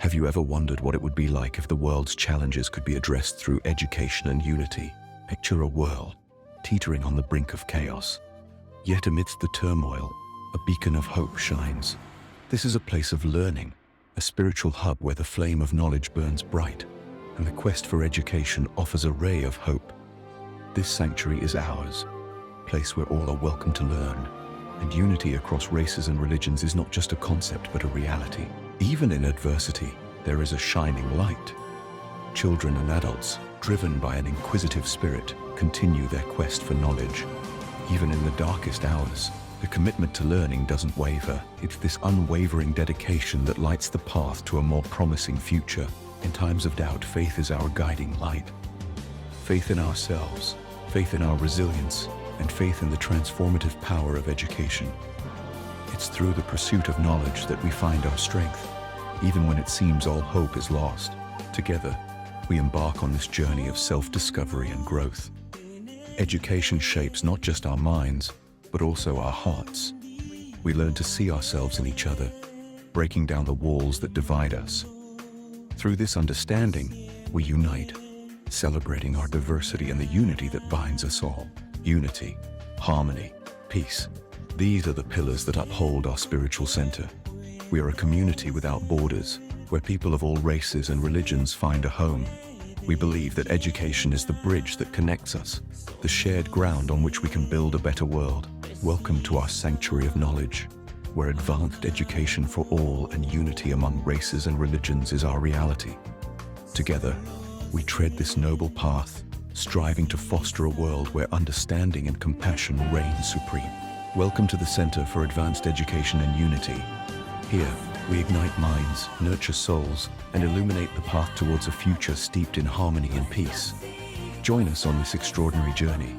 Have you ever wondered what it would be like if the world's challenges could be addressed through education and unity? Picture a world teetering on the brink of chaos. Yet amidst the turmoil, a beacon of hope shines. This is a place of learning, a spiritual hub where the flame of knowledge burns bright, and the quest for education offers a ray of hope. This sanctuary is ours, a place where all are welcome to learn. And unity across races and religions is not just a concept but a reality. Even in adversity, there is a shining light. Children and adults, driven by an inquisitive spirit, continue their quest for knowledge. Even in the darkest hours, the commitment to learning doesn't waver. It's this unwavering dedication that lights the path to a more promising future. In times of doubt, faith is our guiding light. Faith in ourselves, faith in our resilience, and faith in the transformative power of education. It's through the pursuit of knowledge that we find our strength, even when it seems all hope is lost. Together, we embark on this journey of self-discovery and growth. Education shapes not just our minds, but also our hearts. We learn to see ourselves in each other, breaking down the walls that divide us. Through this understanding, we unite, celebrating our diversity and the unity that binds us all. Unity, harmony, peace. These are the pillars that uphold our spiritual center. We are a community without borders, where people of all races and religions find a home. We believe that education is the bridge that connects us, the shared ground on which we can build a better world. Welcome to our sanctuary of knowledge, where advanced education for all and unity among races and religions is our reality. Together, we tread this noble path, striving to foster a world where understanding and compassion reign supreme. Welcome to the Center for Advanced Education and Unity. Here, we ignite minds, nurture souls, and illuminate the path towards a future steeped in harmony and peace. Join us on this extraordinary journey,